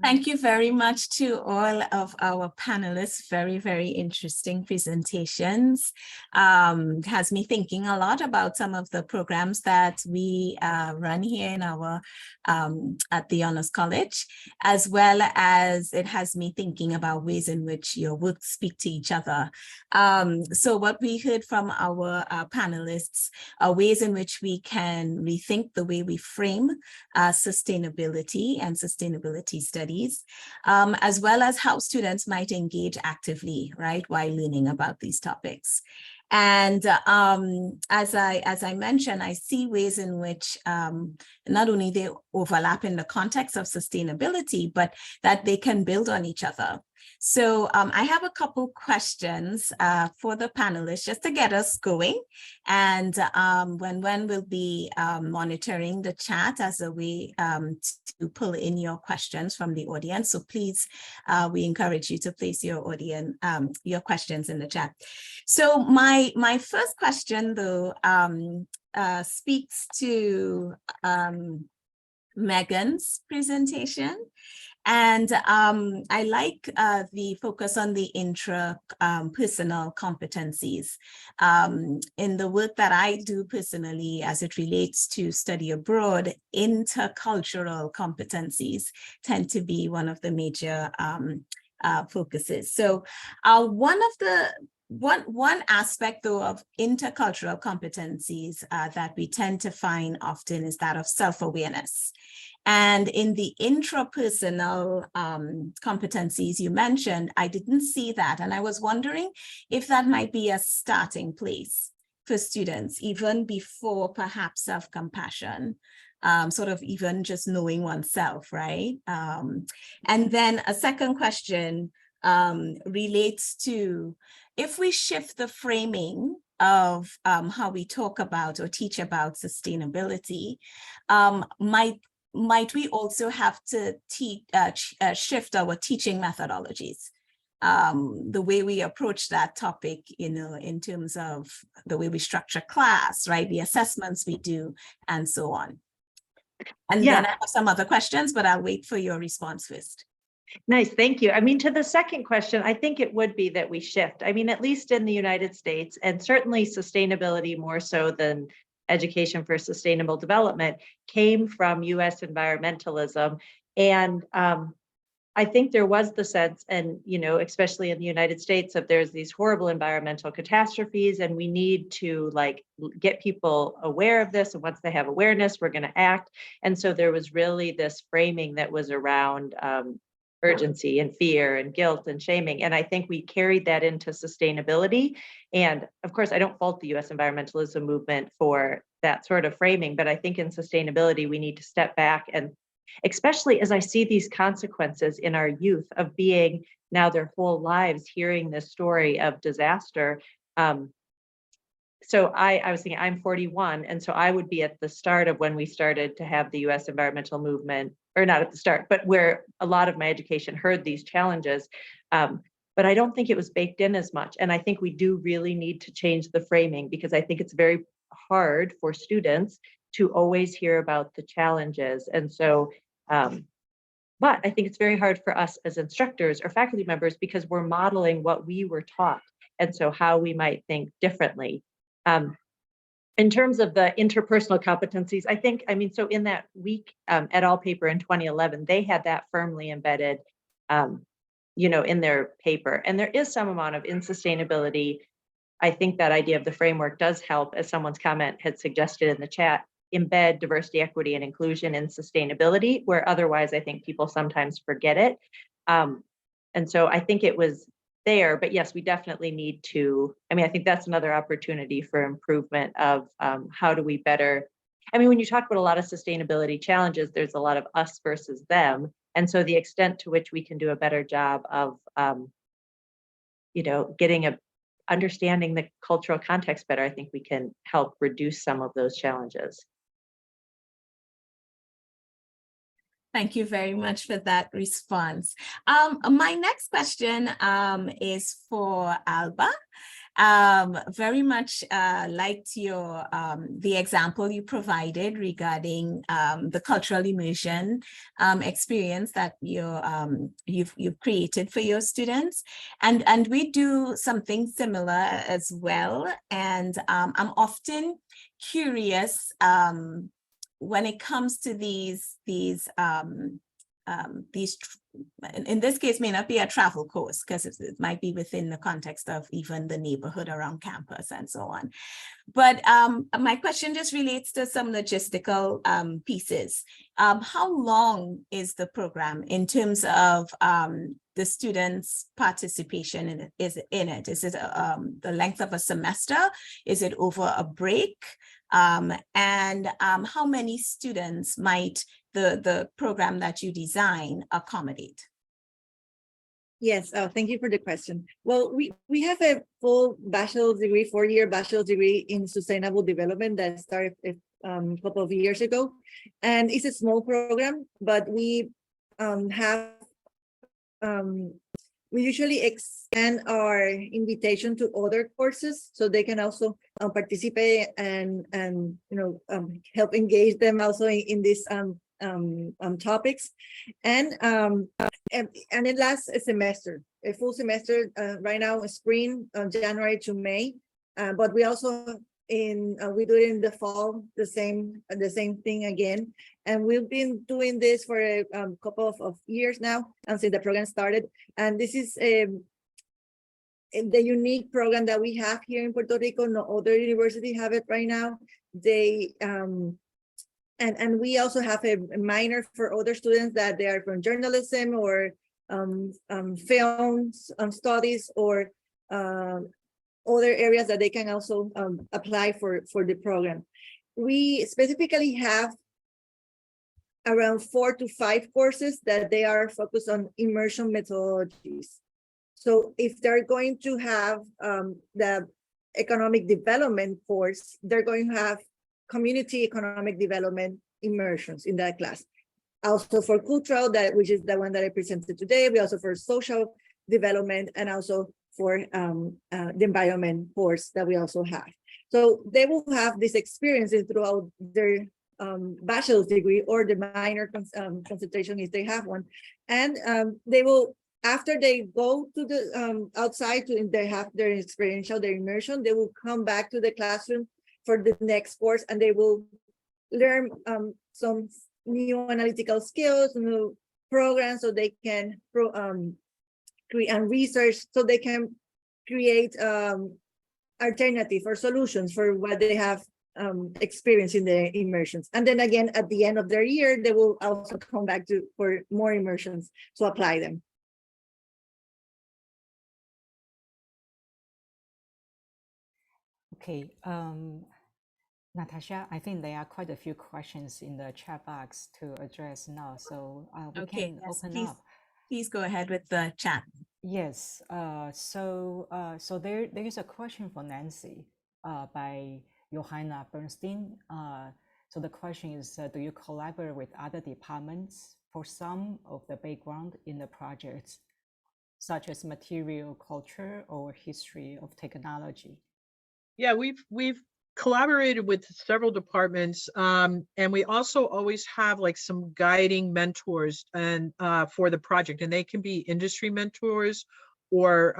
Thank you very much to all of our panelists. Very, very interesting presentations. Has me thinking a lot about some of the programs that we run here in our at the Honors College, as well as it has me thinking about ways in which your work speak to each other. So what we heard from our panelists are ways in which we can rethink the way we frame sustainability and sustainability studies, as well as how students might engage actively, right, while learning about these topics. And as I mentioned, I see ways in which not only they overlap in the context of sustainability, but that they can build on each other. So I have a couple questions for the panelists just to get us going. And Wen-wen will be monitoring the chat as a way to pull in your questions from the audience. So please, we encourage you to place your audience, your questions in the chat. So my first question, though, speaks to Meghann's presentation. And I like the focus on the intrapersonal competencies. In the work that I do personally, as it relates to study abroad, intercultural competencies tend to be one of the major focuses. So one aspect, though, of intercultural competencies that we tend to find often is that of self-awareness. And in the intrapersonal competencies you mentioned, I didn't see that. And I was wondering if that might be a starting place for students, even before perhaps self-compassion, sort of even just knowing oneself, right? And then a second question relates to, if we shift the framing of how we talk about or teach about sustainability, might we also have to shift our teaching methodologies, the way we approach that topic, you know, in terms of the way we structure class, right, the assessments we do, and so on. And then I have some other questions, but I'll wait for your response first. Nice, thank you. I mean, to the second question, I think it would be that we shift. I mean, at least in the United States, and certainly sustainability more so than education for sustainable development, came from US environmentalism. And I think there was the sense, and, you know, especially in the United States, of there's these horrible environmental catastrophes, and we need to like get people aware of this. And once they have awareness, we're going to act. And so there was really this framing that was around urgency and fear and guilt and shaming. And I think we carried that into sustainability. And of course, I don't fault the US environmentalism movement for that sort of framing, but I think in sustainability, we need to step back, and especially as I see these consequences in our youth of being now their whole lives hearing this story of disaster. So I was thinking, I'm 41, and so I would be at the start of when we started to have the US environmental movement, or not at the start, but where a lot of my education heard these challenges. But I don't think it was baked in as much. And I think we do really need to change the framing, because I think it's very hard for students to always hear about the challenges. And so, but I think it's very hard for us as instructors or faculty members, because we're modeling what we were taught. And so how we might think differently. In terms of the interpersonal competencies, I think, I mean, so in that week et al. Paper in 2011, they had that firmly embedded, you know, in their paper. And there is some amount of in sustainability. I think that idea of the framework does help, as someone's comment had suggested in the chat, embed diversity, equity, and inclusion in sustainability, where otherwise I think people sometimes forget it. And so I think it was there, but yes, we definitely need to, I mean, I think that's another opportunity for improvement of how do we better, I mean, when you talk about a lot of sustainability challenges, there's a lot of us versus them. And so the extent to which we can do a better job of, you know, understanding the cultural context better, I think we can help reduce some of those challenges. Thank you very much for that response. My next question is for Alba. Very much liked your the example you provided regarding the cultural immersion experience that you've created for your students, and we do something similar as well. And I'm often curious when it comes to these in this case may not be a travel course, because it might be within the context of even the neighborhood around campus and so on. But my question just relates to some logistical pieces. How long is the program in terms of the students' participation in it? Is it the length of a semester? Is it over a break? And how many students might the program that you design accommodate? Yes, thank you for the question. Well, we have a full bachelor's degree, 4-year bachelor's degree in sustainable development that started a couple of years ago. And it's a small program, but we have we usually extend our invitation to other courses so they can also participate and help engage them also in these topics. And it lasts a semester, a full semester right now, spring, January to May. But we also we do it in the fall, the same thing again. And we've been doing this for a couple of years now, and since the program started. And this is the unique program that we have here in Puerto Rico. No other university have it right now. They and we also have a minor for other students that they are from journalism or film studies or other areas that they can also apply for the program. We specifically have around 4 to 5 courses that they are focused on immersion methodologies. So if they're going to have the economic development course, they're going to have community economic development immersions in that class. Also for cultural, which is the one that I presented today. We also for social development, and also for the environment course that we also have. So they will have these experiences throughout their bachelor's degree or the minor concentration if they have one. And they will, after they go to the outside, they have their experiential, their immersion, they will come back to the classroom for the next course, and they will learn some new analytical skills, new programs, so they can create and research, so they can create alternative or solutions for what they have experienced in the immersions. And then again, at the end of their year, they will also come back for more immersions to apply them. Okay, Natasha, I think there are quite a few questions in the chat box to address now, so we can open up. Please go ahead with the chat. Yes, so there is a question for Nancy by Johanna Bernstein. So the question is, do you collaborate with other departments for some of the background in the projects, such as material culture or history of technology? Yeah, we've collaborated with several departments, and we also always have like some guiding mentors and for the project, and they can be industry mentors or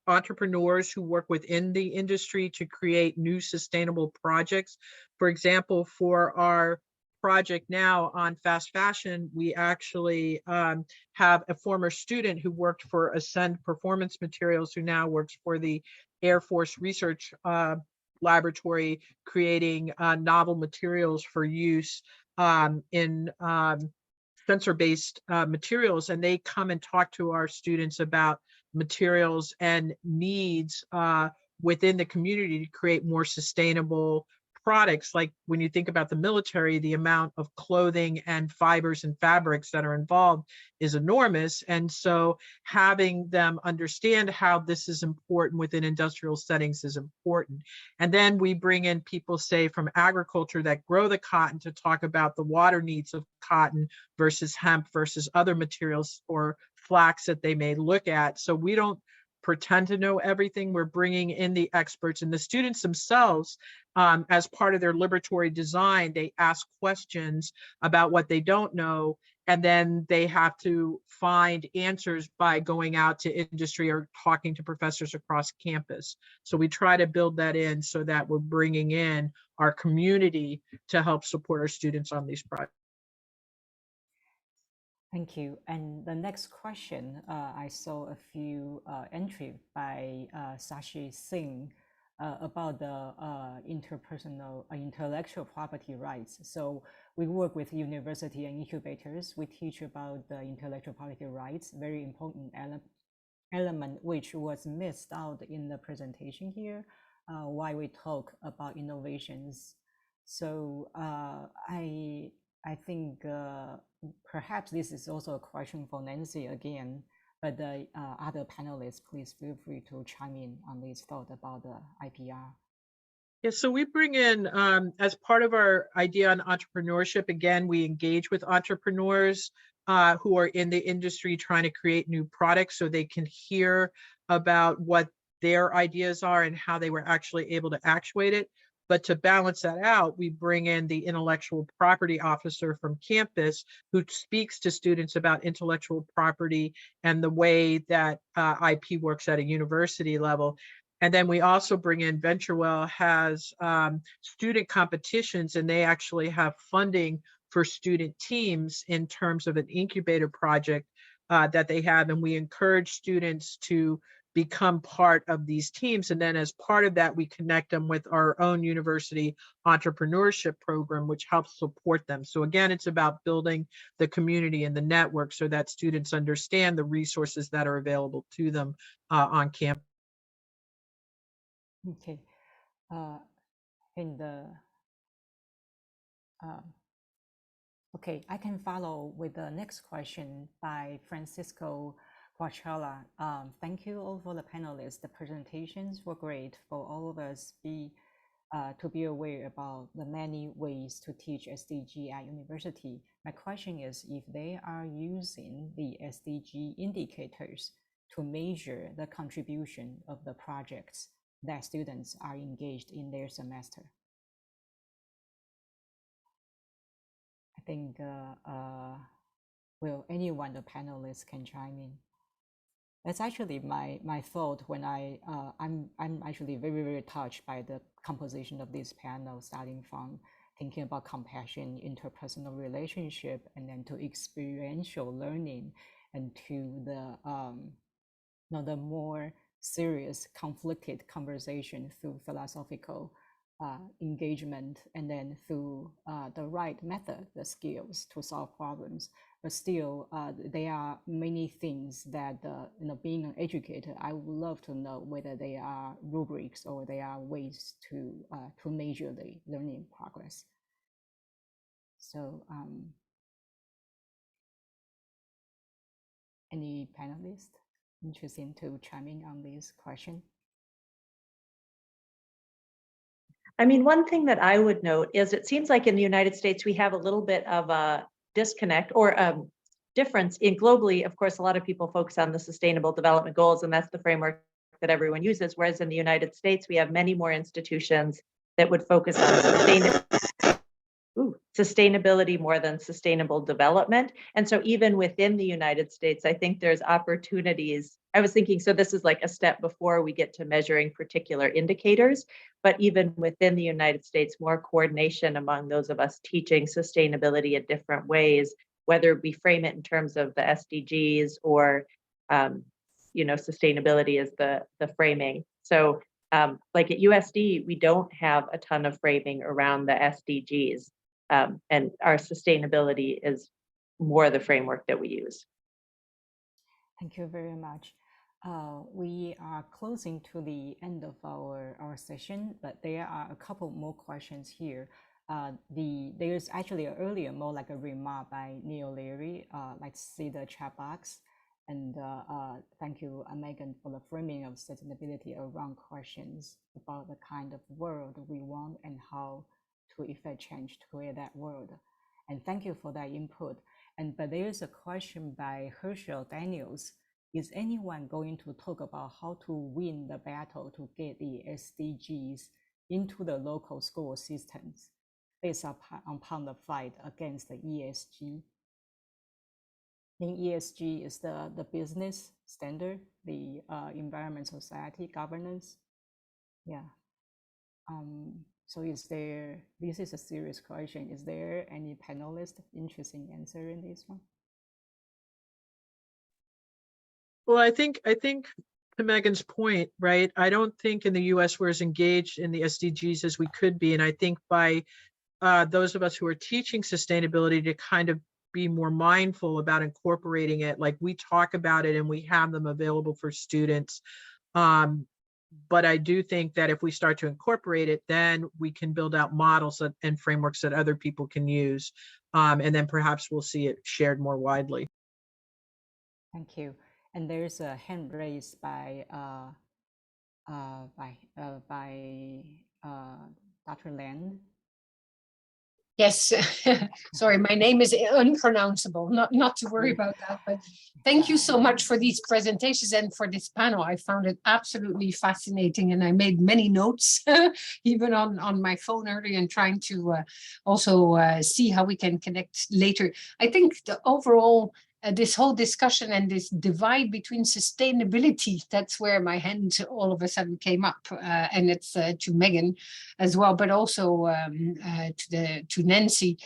entrepreneurs who work within the industry to create new sustainable projects. For example, for our project now on fast fashion, we actually have a former student who worked for Ascend Performance Materials, who now works for the Air Force Research Laboratory, creating novel materials for use in sensor-based materials. And they come and talk to our students about materials and needs within the community to create more sustainable products. Like when you think about the military, the amount of clothing and fibers and fabrics that are involved is enormous. And so having them understand how this is important within industrial settings is important. And then we bring in people, say, from agriculture that grow the cotton to talk about the water needs of cotton versus hemp versus other materials or flax that they may look at. So we don't pretend to know everything. We're bringing in the experts, and the students themselves, as part of their liberatory design, they ask questions about what they don't know, and then they have to find answers by going out to industry or talking to professors across campus. So we try to build that in so that we're bringing in our community to help support our students on these projects. Thank you. And the next question, I saw a few entry by Sashi Singh about the interpersonal intellectual property rights. So we work with university and incubators. We teach about the intellectual property rights, very important element which was missed out in the presentation here, while we talk about innovations. So I think perhaps this is also a question for Nancy again. but the other panelists, please feel free to chime in on this thought about the IPR. Yeah, so we bring in, as part of our idea on entrepreneurship, again, we engage with entrepreneurs who are in the industry trying to create new products so they can hear about what their ideas are and how they were actually able to actuate it. But to balance that out, we bring in the intellectual property officer from campus who speaks to students about intellectual property and the way that IP works at a university level. And then we also bring in VentureWell has student competitions, and they actually have funding for student teams in terms of an incubator project that they have. And we encourage students to become part of these teams. And then as part of that, we connect them with our own university entrepreneurship program, which helps support them. So again, it's about building the community and the network so that students understand the resources that are available to them on campus. Okay, in the okay, I can follow with the next question by Francisco Guachala. Thank you all for the panelists. The presentations were great for all of us to be aware about the many ways to teach SDG at university. My question is if they are using the SDG indicators to measure the contribution of the projects that students are engaged in their semester. I think, well, anyone, the panelists can chime in. That's actually my thought when I'm actually very, very touched by the composition of this panel, starting from thinking about compassion, interpersonal relationship, and then to experiential learning, and to the more serious, conflicted conversation through philosophical engagement, and then through the right method, the skills to solve problems. But still, there are many things that, being an educator, I would love to know whether they are rubrics or they are ways to measure the learning progress. So, any panelists interested to chime in on this question? I mean, one thing that I would note is it seems like in the United States, we have a little bit of a disconnect or difference in globally. Of course, a lot of people focus on the Sustainable Development Goals, and that's the framework that everyone uses. Whereas in the United States, we have many more institutions that would focus on sustainability more than sustainable development. And so even within the United States, I think there's opportunities. I was thinking, so this is like a step before we get to measuring particular indicators, but even within the United States, more coordination among those of us teaching sustainability in different ways, whether we frame it in terms of the SDGs or, sustainability is the framing. So like at USD, we don't have a ton of framing around the SDGs. And our sustainability is more the framework that we use. Thank you very much. We are closing to the end of our session, but there are a couple more questions here. There's actually earlier more like a remark by Neil Leary. Let's see the chat box. And thank you, Meghann, for the framing of sustainability around questions about the kind of world we want and how to effect change to create that world. And thank you for that input. But there's a question by Herschel Daniels. Is anyone going to talk about how to win the battle to get the SDGs into the local school systems based upon the fight against the ESG? I think ESG is the business standard, the environment, society, governance. Yeah. So this is a serious question. Is there any panelist interested in answering this one? Well, I think to Meghann's point, right? I don't think in the US we're as engaged in the SDGs as we could be. And I think by those of us who are teaching sustainability to kind of be more mindful about incorporating it, like we talk about it and we have them available for students. But I do think that if we start to incorporate it, then we can build out models and frameworks that other people can use. And then perhaps we'll see it shared more widely. Thank you. And there's a hand raised by Dr. Land. Yes, sorry, my name is unpronounceable, not to worry about that, but thank you so much for these presentations and for this panel. I found it absolutely fascinating and I made many notes, even on my phone earlier and trying to also see how we can connect later. I think the overall this whole discussion and this divide between sustainability, that's where my hand all of a sudden came up, and it's to Meghann as well, but also to Nancy,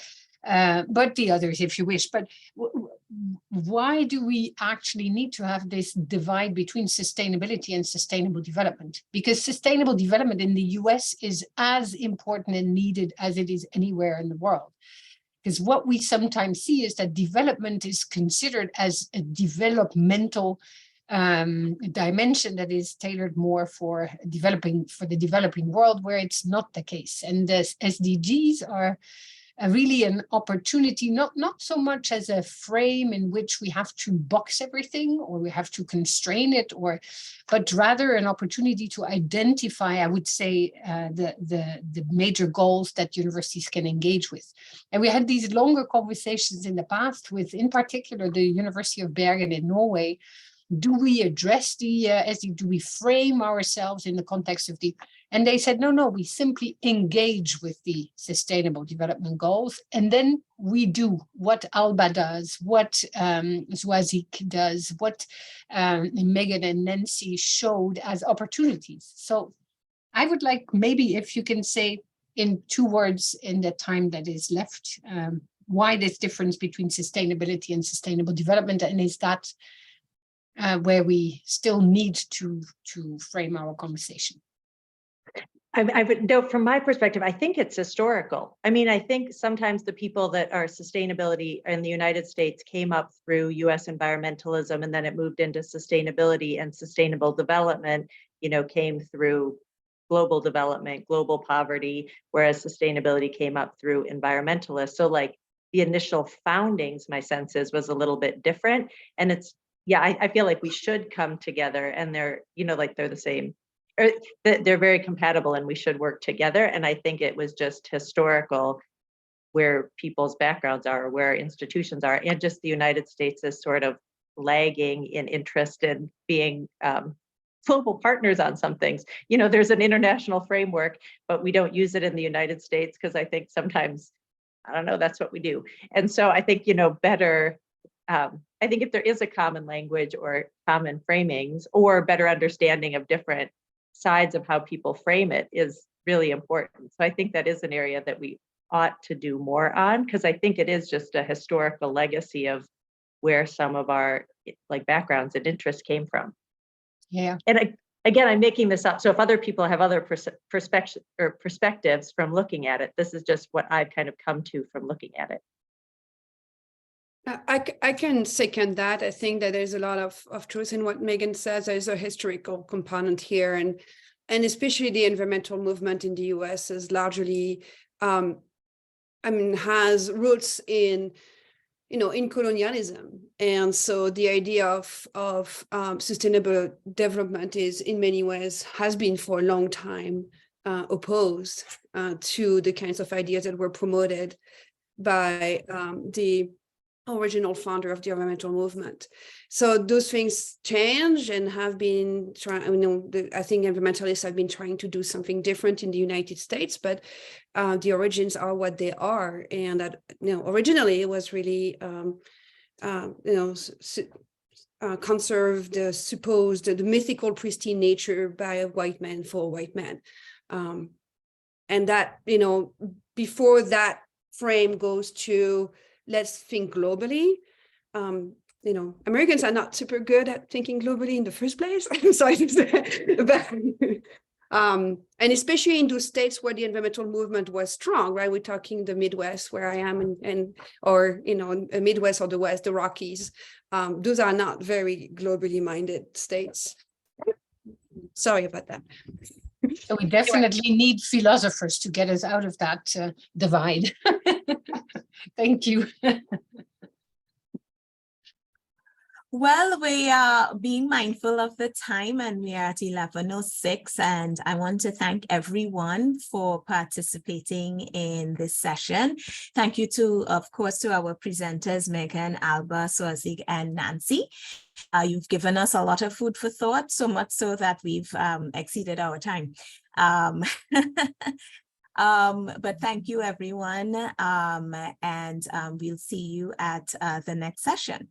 but the others if you wish. But why do we actually need to have this divide between sustainability and sustainable development? Because sustainable development in the US is as important and needed as it is anywhere in the world. Because what we sometimes see is that development is considered as a developmental dimension that is tailored more for the developing world, where it's not the case. And the SDGs are really an opportunity, not so much as a frame in which we have to box everything or we have to constrain it, but rather an opportunity to identify, I would say, the major goals that universities can engage with. And we had these longer conversations in the past with, in particular, the University of Bergen in Norway. Do we address the SDG? Do we frame ourselves in the context of the? And they said, no, we simply engage with the Sustainable Development Goals. And then we do what Alba does, what Soazig does, what Meghann and Nancy showed as opportunities. So I would like, maybe if you can say in 2 words in the time that is left, why this difference between sustainability and sustainable development, and is that where we still need to frame our conversation? I would know from my perspective, I think it's historical. I mean, I think sometimes the people that are sustainability in the United States came up through US environmentalism, and then it moved into sustainability, and sustainable development, came through global development, global poverty, whereas sustainability came up through environmentalists. So like the initial foundings, my sense is, was a little bit different. And it's, yeah, I feel like we should come together, and they're, like they're the same. Or they're very compatible and we should work together. And I think it was just historical where people's backgrounds are, where institutions are, and just the United States is sort of lagging in interest in being global partners on some things. There's an international framework, but we don't use it in the United States because I think sometimes, I don't know, that's what we do. And so I think, better, I think if there is a common language or common framings or better understanding of different sides of how people frame it is really important. So I think that is an area that we ought to do more on, because I think it is just a historical legacy of where some of our backgrounds and interests came from. Yeah. And again, I'm making this up. So if other people have other perspectives from looking at it, this is just what I've kind of come to from looking at it. I can second that. I think that there's a lot of truth in what Meghann says. There's a historical component here, and especially the environmental movement in the US is largely, has roots in, in colonialism. And so the idea of sustainable development is in many ways has been for a long time opposed to the kinds of ideas that were promoted by the original founder of the environmental movement. So those things change and have been trying, I think environmentalists have been trying to do something different in the United States, but the origins are what they are. And that, originally it was really, conserve the mythical pristine nature by a white man for a white man. And that, before that frame goes to, let's think globally. Americans are not super good at thinking globally in the first place. So I think and especially in those states where the environmental movement was strong, right? We're talking the Midwest, where I am, or Midwest or the West, the Rockies. Those are not very globally minded states. Sorry about that. So we definitely need philosophers to get us out of that divide. Thank you. Well, we are being mindful of the time and we are at 11:06, and I want to thank everyone for participating in this session. Thank you to, of course, to our presenters, Meghann, Alba, Soazig, and Nancy. You've given us a lot of food for thought, so much so that we've exceeded our time. But thank you, everyone, and we'll see you at the next session.